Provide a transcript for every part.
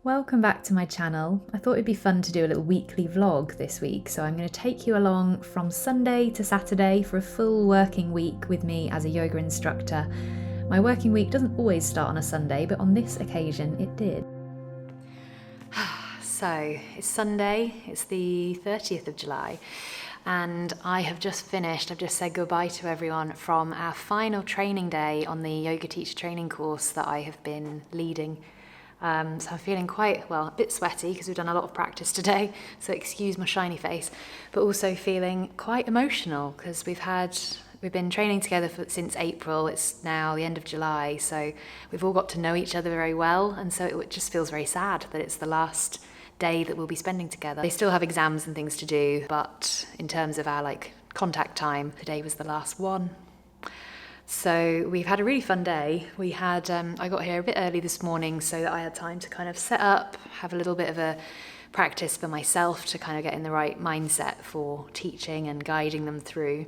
Welcome back to my channel. I thought it'd be fun to do a little weekly vlog this week, so I'm going to take you along from Sunday to Saturday for a full working week with me as a yoga instructor. My working week doesn't always start on a Sunday, but on this occasion it did. So, it's Sunday, it's the 30th of July, and I've just said goodbye to everyone from our final training day on the yoga teacher training course that I have been leading. So I'm feeling a bit sweaty because we've done a lot of practice today, so excuse my shiny face, but also feeling quite emotional because we've been training together since April. It's now the end of July, so we've all got to know each other very well, and so it just feels very sad that it's the last day that we'll be spending together. They still have exams and things to do, but in terms of our contact time, today was the last one. So we've had a really fun day. I got here a bit early this morning so that I had time to kind of set up, have a little bit of a practice for myself to kind of get in the right mindset for teaching and guiding them through.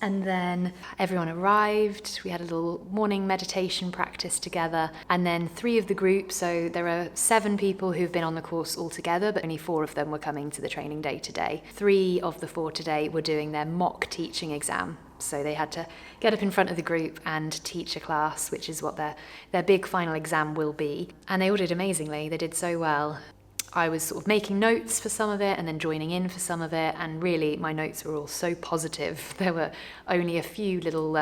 And then everyone arrived, we had a little morning meditation practice together, and then 3 of the group, so there are 7 people who've been on the course altogether, but only 4 of them were coming to the training day today. 3 of the 4 today were doing their mock teaching exam, so they had to get up in front of the group and teach a class, which is what their big final exam will be. And they all did amazingly, they did so well. I was sort of making notes for some of it and then joining in for some of it, and really my notes were all so positive. There were only a few little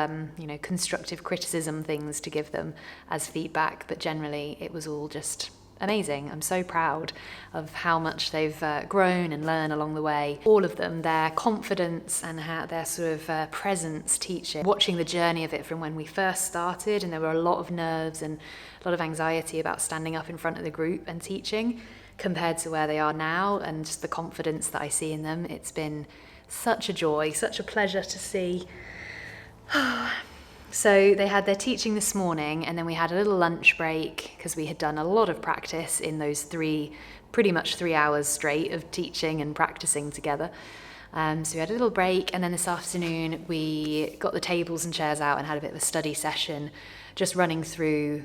constructive criticism things to give them as feedback, but generally it was all just amazing. I'm so proud of how much they've grown and learned along the way. All of them, their confidence and how their sort of presence teaching, watching the journey of it from when we first started, and there were a lot of nerves and a lot of anxiety about standing up in front of the group and teaching, compared to where they are now, and just the confidence that I see in them. It's been such a joy, such a pleasure to see. So they had their teaching this morning, and then we had a little lunch break because we had done a lot of practice in those pretty much 3 hours straight of teaching and practicing together. So we had a little break, and then this afternoon we got the tables and chairs out and had a bit of a study session, just running through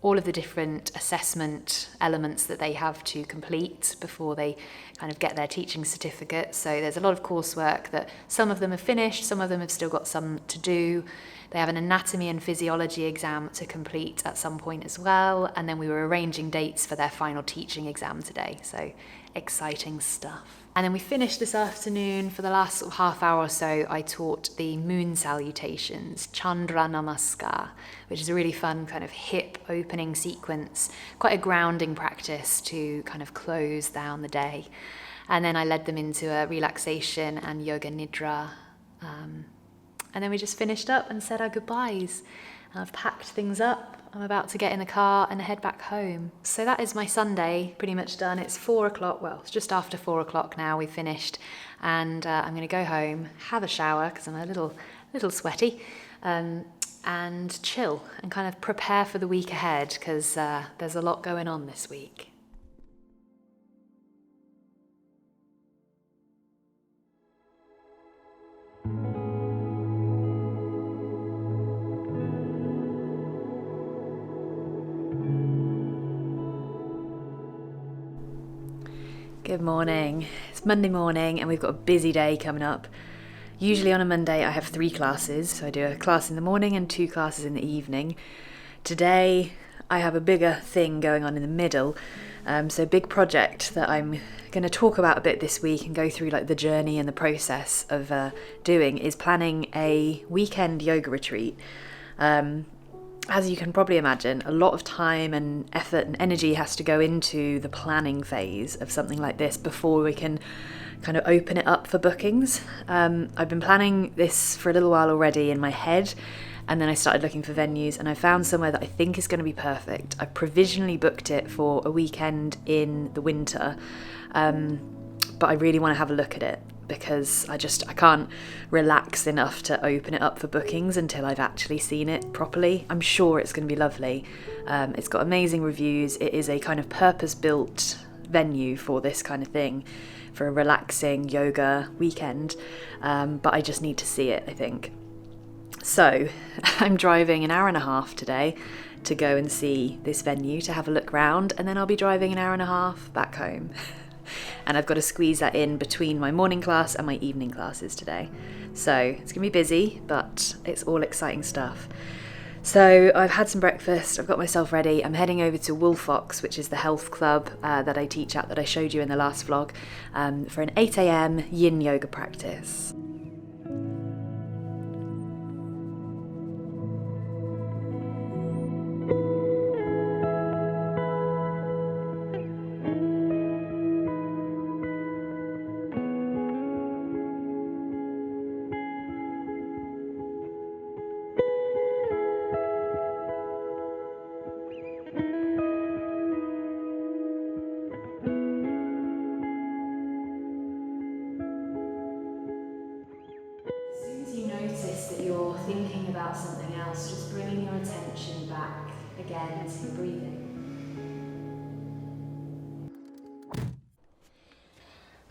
all of the different assessment elements that they have to complete before they kind of get their teaching certificate. So there's a lot of coursework that some of them have finished, some of them have still got some to do. They have an anatomy and physiology exam to complete at some point as well, and then we were arranging dates for their final teaching exam today, so exciting stuff. And then we finished this afternoon. For the last sort of half hour or so, I taught the moon salutations, Chandra Namaskar, which is a really fun kind of hip opening sequence, quite a grounding practice to kind of close down the day. And then I led them into a relaxation and yoga nidra. And then we just finished up and said our goodbyes. I've packed things up. I'm about to get in the car and head back home. So that is my Sunday pretty much done. It's 4 o'clock, it's just after 4 o'clock now, we finished. And I'm gonna go home, have a shower, because I'm a little sweaty, and chill and kind of prepare for the week ahead, because there's a lot going on this week. Good morning. It's Monday morning and we've got a busy day coming up. Usually on a Monday I have 3 classes, so I do a class in the morning and 2 classes in the evening. Today I have a bigger thing going on in the middle, so a big project that I'm going to talk about a bit this week and go through the journey and the process of doing is planning a weekend yoga retreat. As you can probably imagine, a lot of time and effort and energy has to go into the planning phase of something like this before we can kind of open it up for bookings. I've been planning this for a little while already in my head, and then I started looking for venues, and I found somewhere that I think is going to be perfect. I provisionally booked it for a weekend in the winter, but I really want to have a look at it, because I can't relax enough to open it up for bookings until I've actually seen it properly. I'm sure it's going to be lovely. It's got amazing reviews. It is a kind of purpose-built venue for this kind of thing, for a relaxing yoga weekend, but I just need to see it, I think. So I'm driving an hour and a half today to go and see this venue, to have a look round, and then I'll be driving an hour and a half back home. And I've got to squeeze that in between my morning class and my evening classes today. So it's going to be busy, but it's all exciting stuff. So I've had some breakfast, I've got myself ready, I'm heading over to Woolfox, which is the health club that I teach at, that I showed you in the last vlog, for an 8 AM yin yoga practice. Thinking about something else, just bringing your attention back again to your breathing.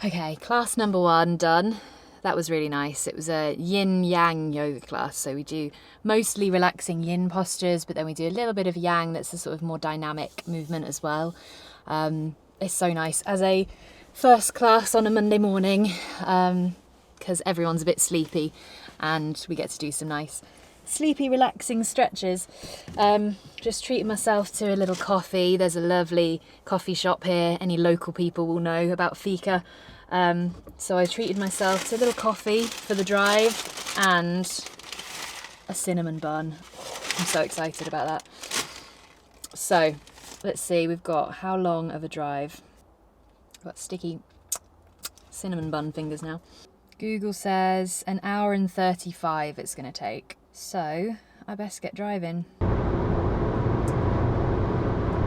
Okay, class number 1 done. That was really nice. It was a yin yang yoga class, so we do mostly relaxing yin postures, but then we do a little bit of yang that's a sort of more dynamic movement as well. It's so nice as a first class on a Monday morning, because everyone's a bit sleepy and we get to do some nice sleepy relaxing stretches. Just treating myself to a little coffee. There's a lovely coffee shop here, any local people will know about Fika. So I treated myself to a little coffee for the drive and a cinnamon bun. I'm so excited about that. So let's see, we've got how long of a drive? I've got sticky cinnamon bun fingers now. Google says 1 hour and 35 it's going to take, so I best get driving.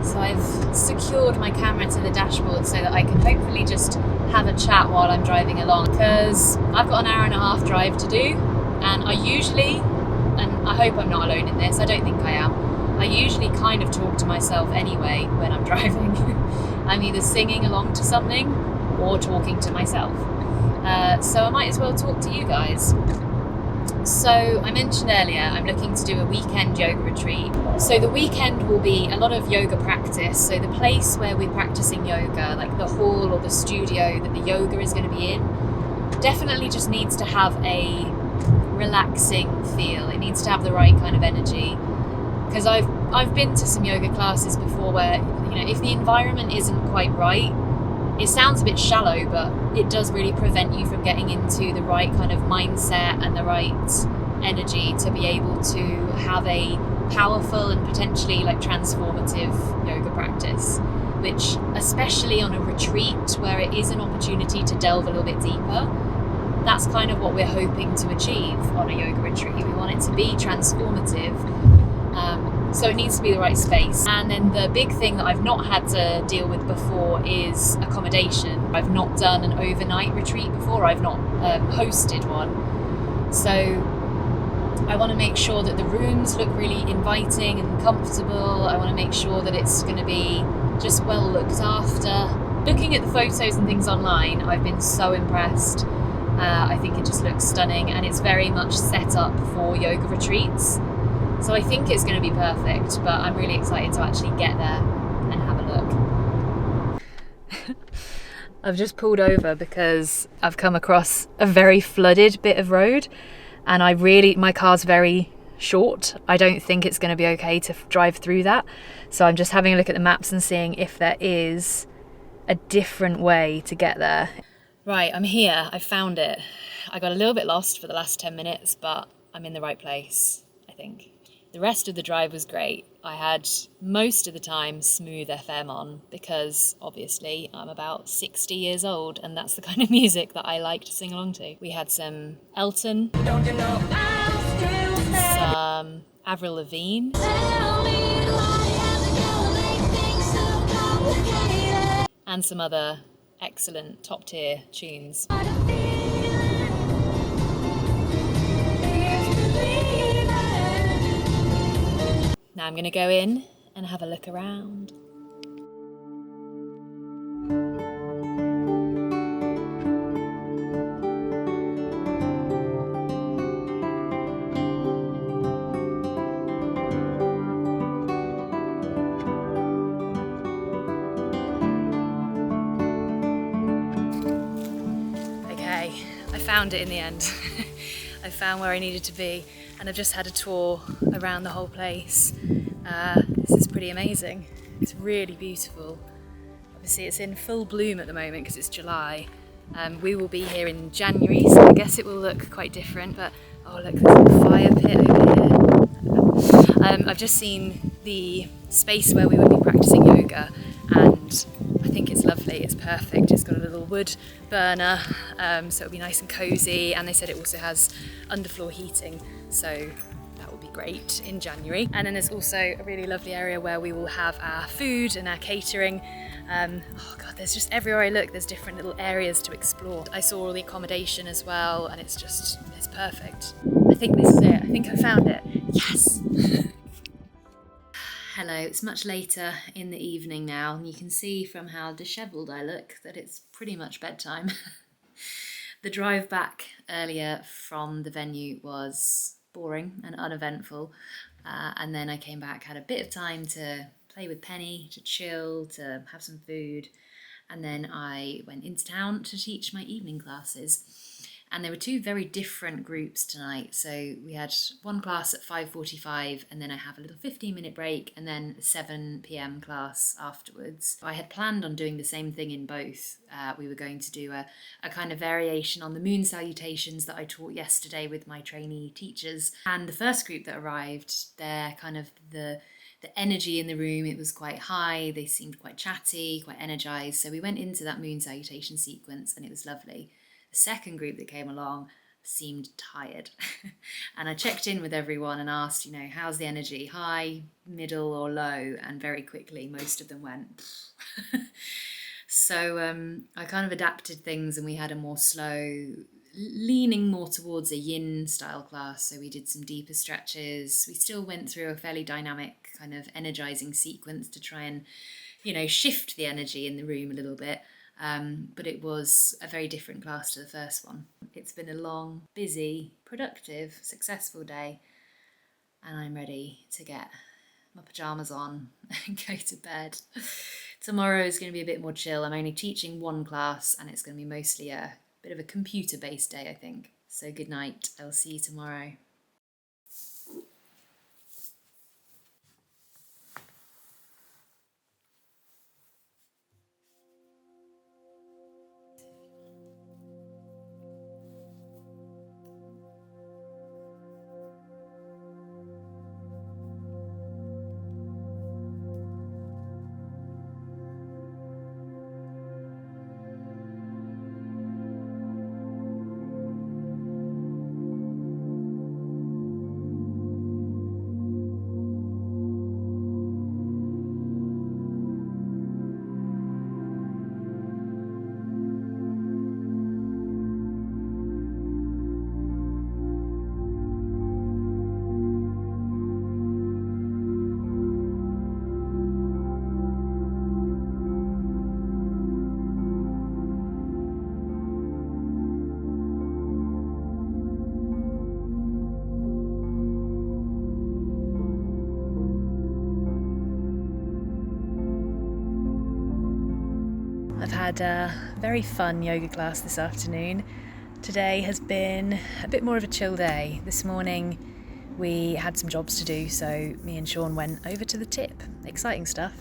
So I've secured my camera to the dashboard so that I can hopefully just have a chat while I'm driving along, because I've got 1 hour and a half drive to do, and I usually, and I hope I'm not alone in this, I don't think I am, I usually kind of talk to myself anyway when I'm driving. I'm either singing along to something or talking to myself. So I might as well talk to you guys. So I mentioned earlier I'm looking to do a weekend yoga retreat. So the weekend will be a lot of yoga practice. So the place where we're practicing yoga, like the hall or the studio that the yoga is going to be in, definitely just needs to have a relaxing feel. It needs to have the right kind of energy. Because I've been to some yoga classes before where, you know, if the environment isn't quite right, it sounds a bit shallow, but it does really prevent you from getting into the right kind of mindset and the right energy to be able to have a powerful and potentially like transformative yoga practice, which, especially on a retreat where it is an opportunity to delve a little bit deeper, that's kind of what we're hoping to achieve on a yoga retreat. We want it to be transformative. So it needs to be the right space. And then the big thing that I've not had to deal with before is accommodation. I've not done an overnight retreat before. I've not hosted one. So I want to make sure that the rooms look really inviting and comfortable. I want to make sure that it's going to be just well looked after. Looking at the photos and things online, I've been so impressed. I think it just looks stunning, and it's very much set up for yoga retreats. So I think it's going to be perfect, but I'm really excited to actually get there and have a look. I've just pulled over because I've come across a very flooded bit of road, and my car's very short. I don't think it's going to be okay to drive through that. So I'm just having a look at the maps and seeing if there is a different way to get there. Right, I'm here. I found it. I got a little bit lost for the last 10 minutes, but I'm in the right place, I think. The rest of the drive was great. I had most of the time smooth FM on because obviously I'm about 60 years old and that's the kind of music that I like to sing along to. We had some Elton, some Avril Lavigne, and some other excellent top tier tunes. Now I'm going to go in and have a look around. found it in the end. I found where I needed to be, and I've just had a tour around the whole place. This is pretty amazing. It's really beautiful. Obviously it's in full bloom at the moment because it's July. We will be here in January, so I guess it will look quite different, but oh look, there's a fire pit over here. I've just seen the space where we would be practicing yoga, and I think it's lovely, it's perfect. It's got a little wood burner, so it'll be nice and cosy, and they said it also has underfloor heating, so that will be great in January. And then there's also a really lovely area where we will have our food and our catering. Oh god, there's just everywhere I look, there's different little areas to explore. I saw all the accommodation as well, and it's perfect. I think this is it. I think I found it. Yes! Hello, it's much later in the evening now, and you can see from how dishevelled I look that it's pretty much bedtime. The drive back earlier from the venue was boring and uneventful, and then I came back, had a bit of time to play with Penny, to chill, to have some food, and then I went into town to teach my evening classes. And there were two very different groups tonight. So we had one class at 5:45, and then I have a little 15-minute break, and then a 7 p.m. class afterwards. I had planned on doing the same thing in both. We were going to do a kind of variation on the moon salutations that I taught yesterday with my trainee teachers. And the first group that arrived, they're kind of the energy in the room, it was quite high. They seemed quite chatty, quite energized. So we went into that moon salutation sequence, and it was lovely. The second group that came along seemed tired. And I checked in with everyone and asked, how's the energy? High, middle or low? And very quickly, most of them went. So I kind of adapted things, and we had a more slow, leaning more towards a yin style class. So we did some deeper stretches. We still went through a fairly dynamic kind of energizing sequence to try and, shift the energy in the room a little bit. But it was a very different class to the first one. It's been a long, busy, productive, successful day, and I'm ready to get my pyjamas on and go to bed. Tomorrow is going to be a bit more chill. I'm only teaching one class, and it's going to be mostly a bit of a computer-based day, I think. So good night. I'll see you tomorrow. I've had a very fun yoga class this afternoon. Today has been a bit more of a chill day. This morning we had some jobs to do, so me and Sean went over to the tip. Exciting stuff.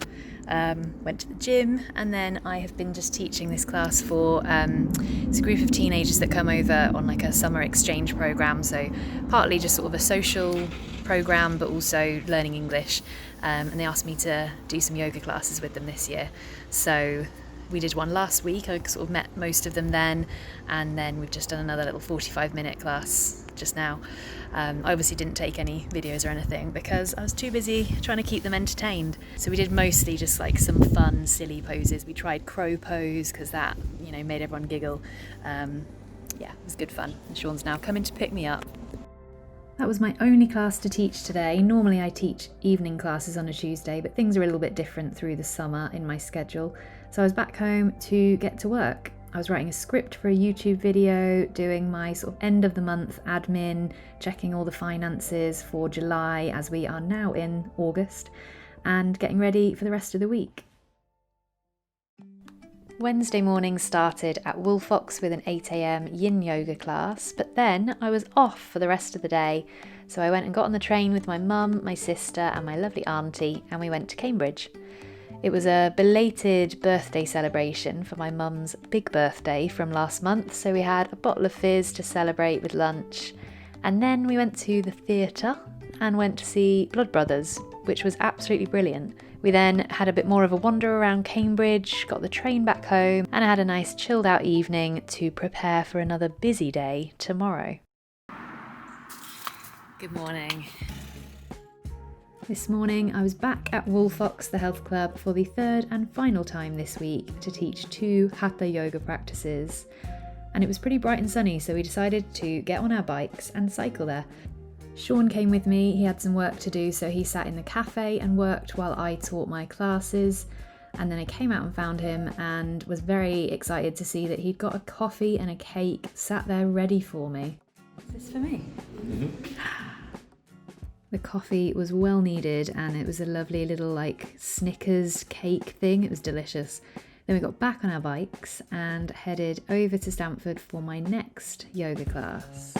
Went to the gym, and then I have been just teaching this class for it's a group of teenagers that come over on like a summer exchange program, so partly just sort of a social program but also learning English, and they asked me to do some yoga classes with them this year. So we did one last week. I sort of met most of them then, and then we've just done another little 45-minute class just now. I obviously didn't take any videos or anything because I was too busy trying to keep them entertained. So we did mostly just like some fun, silly poses. We tried crow pose because that, made everyone giggle. It was good fun. And Sean's now coming to pick me up. That was my only class to teach today. Normally I teach evening classes on a Tuesday, but things are a little bit different through the summer in my schedule. So I was back home to get to work. I was writing a script for a YouTube video, doing my sort of end of the month admin, checking all the finances for July as we are now in August, and getting ready for the rest of the week. Wednesday morning started at Woolfox with an 8 a.m. yin yoga class, but then I was off for the rest of the day. So I went and got on the train with my mum, my sister and my lovely auntie, and we went to Cambridge. It was a belated birthday celebration for my mum's big birthday from last month, so we had a bottle of fizz to celebrate with lunch. And then we went to the theatre and went to see Blood Brothers, which was absolutely brilliant. We then had a bit more of a wander around Cambridge, got the train back home, and I had a nice chilled out evening to prepare for another busy day tomorrow. Good morning. This morning I was back at Woolfox, the health club, for the third and final time this week to teach 2 Hatha yoga practices. And it was pretty bright and sunny, so we decided to get on our bikes and cycle there. Sean came with me, he had some work to do, so he sat in the cafe and worked while I taught my classes. And then I came out and found him and was very excited to see that he'd got a coffee and a cake sat there ready for me. Is this for me? Mm-hmm. The coffee was well needed and it was a lovely little Snickers cake thing. It was delicious. Then we got back on our bikes and headed over to Stamford for my next yoga class.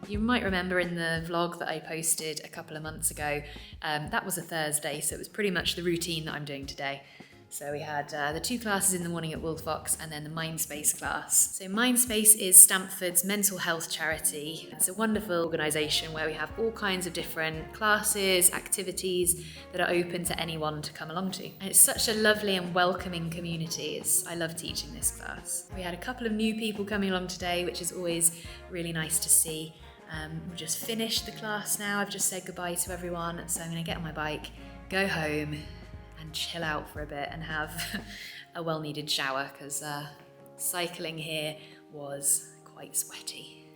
You might remember in the vlog that I posted a couple of months ago, that was a Thursday, so it was pretty much the routine that I'm doing today. So we had the 2 classes in the morning at Woolfox and then the Mindspace class. So Mindspace is Stamford's mental health charity. It's a wonderful organisation where we have all kinds of different classes, activities that are open to anyone to come along to. And it's such a lovely and welcoming community. I love teaching this class. We had a couple of new people coming along today, which is always really nice to see. We've just finished the class now. I've just said goodbye to everyone, so I'm going to get on my bike, go home and chill out for a bit and have a well-needed shower because cycling here was quite sweaty.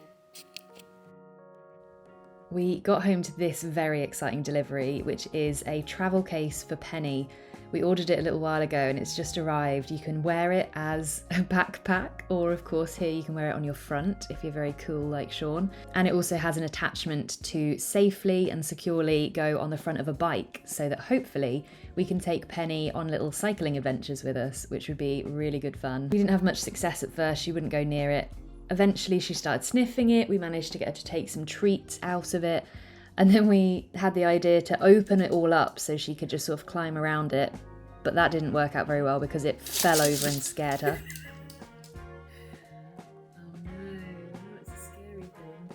We got home to this very exciting delivery, which is a travel case for Penny. We ordered it a little while ago and it's just arrived. You can wear it as a backpack, or of course here you can wear it on your front if you're very cool like Sean. And it also has an attachment to safely and securely go on the front of a bike so that hopefully we can take Penny on little cycling adventures with us, which would be really good fun. We didn't have much success at first, she wouldn't go near it. Eventually she started sniffing it, we managed to get her to take some treats out of it. And then we had the idea to open it all up so she could just sort of climb around it. But that didn't work out very well because it fell over and scared her. Oh no, that's a scary thing.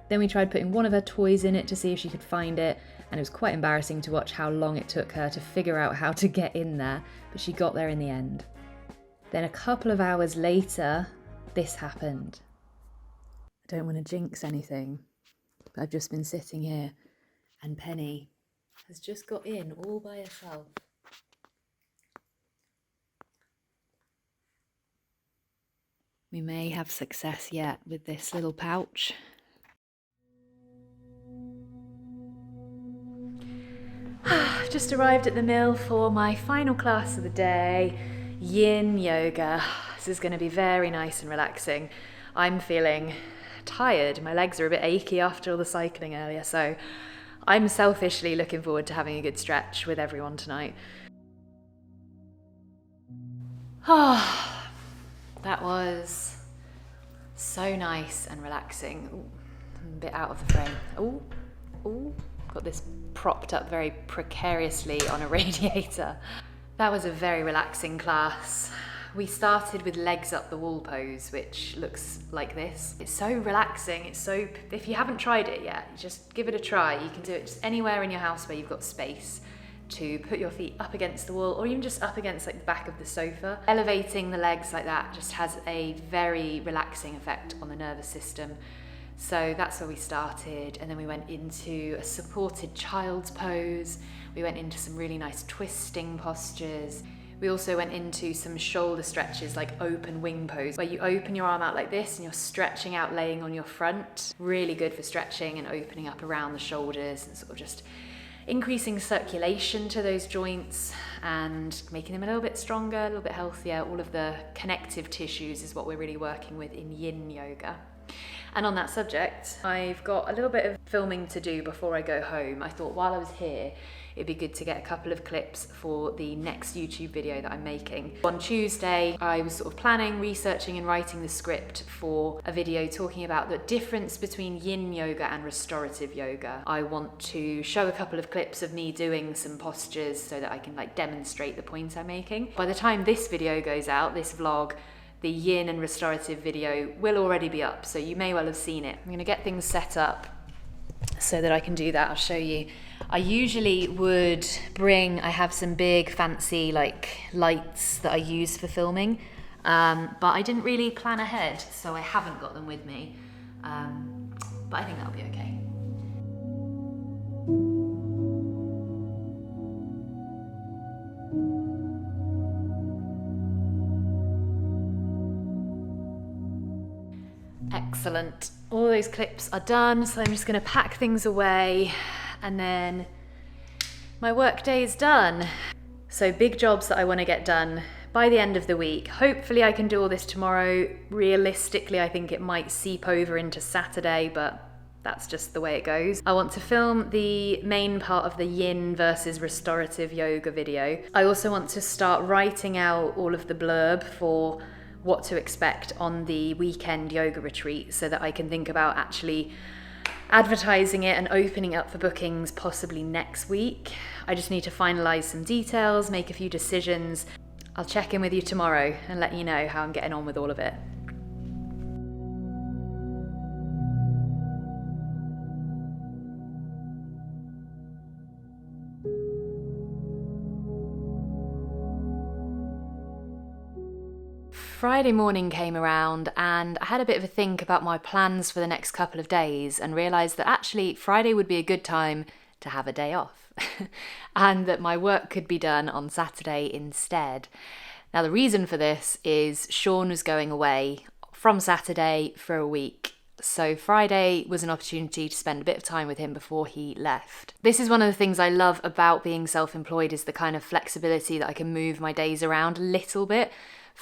Then we tried putting one of her toys in it to see if she could find it. And it was quite embarrassing to watch how long it took her to figure out how to get in there. But she got there in the end. Then a couple of hours later, this happened. I don't want to jinx anything. I've just been sitting here and Penny has just got in all by herself. We may have success yet with this little pouch. I've just arrived at the mill for my final class of the day, yin yoga. This is going to be very nice and relaxing. I'm feeling tired. My legs are a bit achy after all the cycling earlier, so I'm selfishly looking forward to having a good stretch with everyone tonight. Oh, that was so nice and relaxing. Ooh, I'm a bit out of the frame. Ooh, got this propped up very precariously on a radiator. That was a very relaxing class. We started with legs up the wall pose, which looks like this. It's so relaxing, if you haven't tried it yet, just give it a try. You can do it just anywhere in your house where you've got space to put your feet up against the wall or even just up against the back of the sofa. Elevating the legs like that just has a very relaxing effect on the nervous system. So that's where we started, and then we went into a supported child's pose. We went into some really nice twisting postures. We also went into some shoulder stretches like open wing pose, where you open your arm out like this and you're stretching out laying on your front. Really good for stretching and opening up around the shoulders and sort of just increasing circulation to those joints and making them a little bit stronger, a little bit healthier. All of the connective tissues is what we're really working with in yin yoga. And on that subject, I've got a little bit of filming to do before I go home, I thought while I was here, it'd be good to get a couple of clips for the next YouTube video that I'm making. On Tuesday, I was sort of planning, researching and writing the script for a video talking about the difference between yin yoga and restorative yoga. I want to show a couple of clips of me doing some postures so that I can like demonstrate the point I'm making. By the time this video goes out, this vlog, the yin and restorative video will already be up, so you may well have seen it. I'm gonna get things set up so that I can do that. I'll show you. I usually would I have some big fancy like lights that I use for filming, but I didn't really plan ahead, so I haven't got them with me, but I think that'll be okay. Excellent. All those clips are done, so I'm just going to pack things away and then my work day is done. So big jobs that I want to get done by the end of the week. Hopefully I can do all this tomorrow. Realistically, I think it might seep over into Saturday, but that's just the way it goes. I want to film the main part of the yin versus restorative yoga video. I also want to start writing out all of the blurb for what to expect on the weekend yoga retreat so that I can think about actually advertising it and opening up for bookings possibly next week. I just need to finalize some details, make a few decisions. I'll check in with you tomorrow and let you know how I'm getting on with all of it. Friday morning came around and I had a bit of a think about my plans for the next couple of days and realised that actually Friday would be a good time to have a day off and that my work could be done on Saturday instead. Now the reason for this is Sean was going away from Saturday for a week, so Friday was an opportunity to spend a bit of time with him before he left. This is one of the things I love about being self-employed, is the kind of flexibility that I can move my days around a little bit.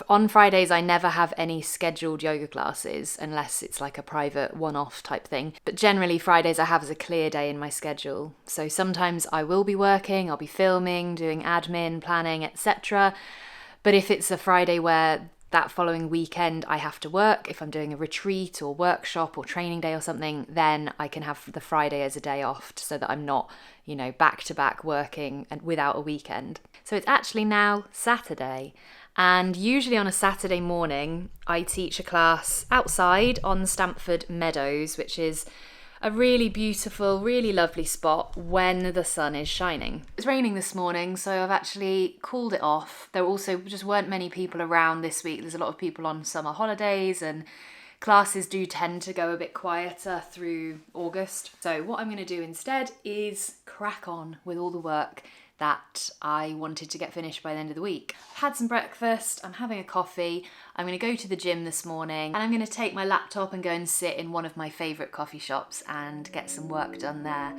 On Fridays, I never have any scheduled yoga classes unless it's like a private one-off type thing. But generally Fridays I have as a clear day in my schedule. So sometimes I will be working, I'll be filming, doing admin, planning, etc. But if it's a Friday where that following weekend I have to work, if I'm doing a retreat or workshop or training day or something, then I can have the Friday as a day off so that I'm not, back to back working and without a weekend. So it's actually now Saturday. And usually on a Saturday morning, I teach a class outside on Stamford Meadows, which is a really beautiful, really lovely spot when the sun is shining. It's raining this morning, so I've actually called it off. There also just weren't many people around this week. There's a lot of people on summer holidays and classes do tend to go a bit quieter through August. So what I'm going to do instead is crack on with all the work that I wanted to get finished by the end of the week. I've had some breakfast, I'm having a coffee, I'm going to go to the gym this morning, and I'm going to take my laptop and go and sit in one of my favourite coffee shops and get some work done there.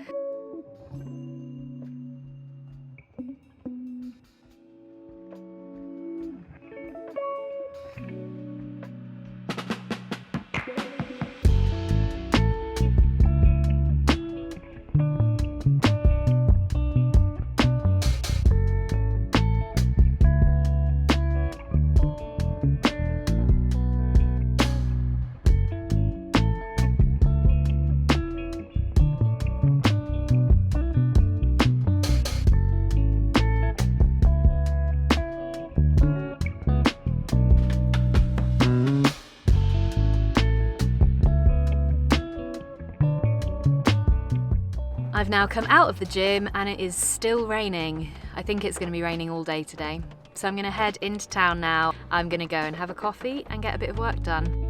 I've now come out of the gym and it is still raining. I think it's going to be raining all day today. So I'm going to head into town now. I'm going to go and have a coffee and get a bit of work done.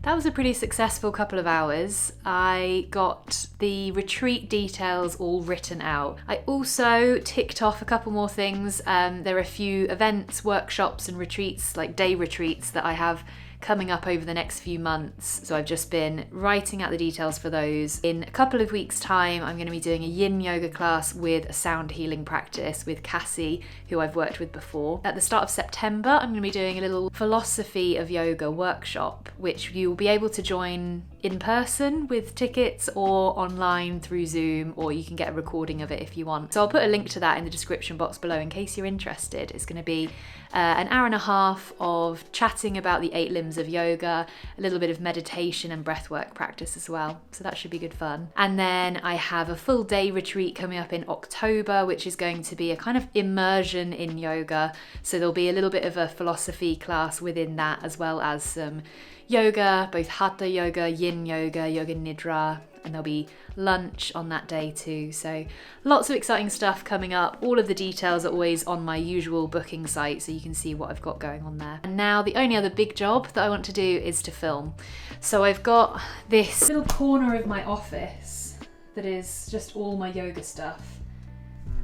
That was a pretty successful couple of hours. I got the retreat details all written out. I also ticked off a couple more things. There are a few events, workshops and retreats, like day retreats, that I have coming up over the next few months. So I've just been writing out the details for those. In a couple of weeks' time, I'm going to be doing a yin yoga class with a sound healing practice with Cassie, who I've worked with before. At the start of September, I'm going to be doing a little philosophy of yoga workshop, which you'll be able to join in person with tickets or online through Zoom, or you can get a recording of it if you want. So I'll put a link to that in the description box below in case you're interested. It's going to be an hour and a half of chatting about the 8 limbs of yoga, a little bit of meditation and breathwork practice as well. So that should be good fun. And then I have a full day retreat coming up in October, which is going to be a kind of immersion in yoga. So there'll be a little bit of a philosophy class within that, as well as some yoga, both hatha yoga, yin yoga, yoga nidra, and there'll be lunch on that day too. So lots of exciting stuff coming up. All of the details are always on my usual booking site, so you can see what I've got going on there. And now the only other big job that I want to do is to film. So I've got this little corner of my office that is just all my yoga stuff.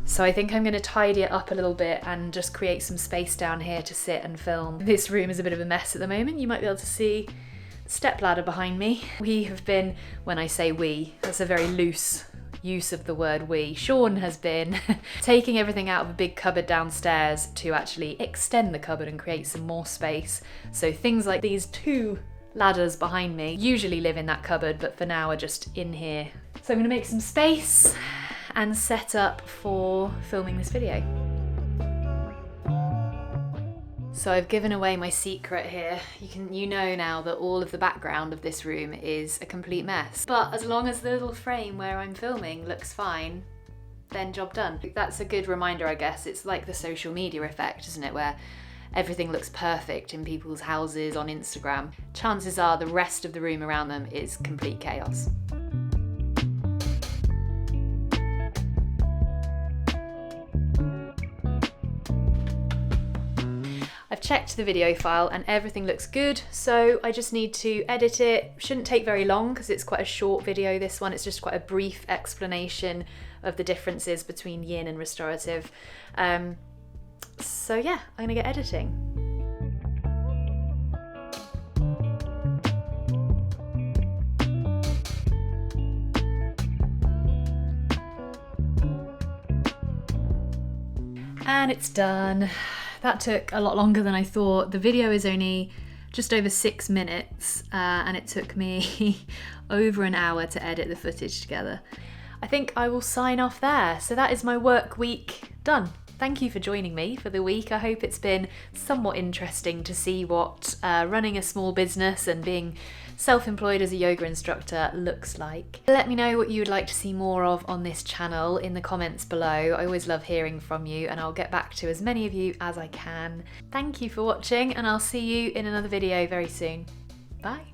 So I think I'm going to tidy it up a little bit and just create some space down here to sit and film. This room is a bit of a mess at the moment. You might be able to see the stepladder behind me. We have been, when I say we, that's a very loose use of the word we. Sean has been taking everything out of a big cupboard downstairs to actually extend the cupboard and create some more space. So things like these 2 ladders behind me usually live in that cupboard, but for now are just in here. So I'm going to make some space and set up for filming this video. So I've given away my secret here. You know now that all of the background of this room is a complete mess. But as long as the little frame where I'm filming looks fine, then job done. That's a good reminder, I guess. It's like the social media effect, isn't it? Where everything looks perfect in people's houses on Instagram. Chances are the rest of the room around them is complete chaos. I've checked the video file and everything looks good, so I just need to edit it. Shouldn't take very long because it's quite a short video, this one. It's just quite a brief explanation of the differences between yin and restorative. So yeah, I'm gonna get editing. And it's done. That took a lot longer than I thought. The video is only just over 6 minutes and it took me over an hour to edit the footage together. I think I will sign off there. So that is my work week done. Thank you for joining me for the week. I hope it's been somewhat interesting to see what running a small business and being self-employed as a yoga instructor looks like. Let me know what you would like to see more of on this channel in the comments below. I always love hearing from you and I'll get back to as many of you as I can. Thank you for watching and I'll see you in another video very soon. Bye.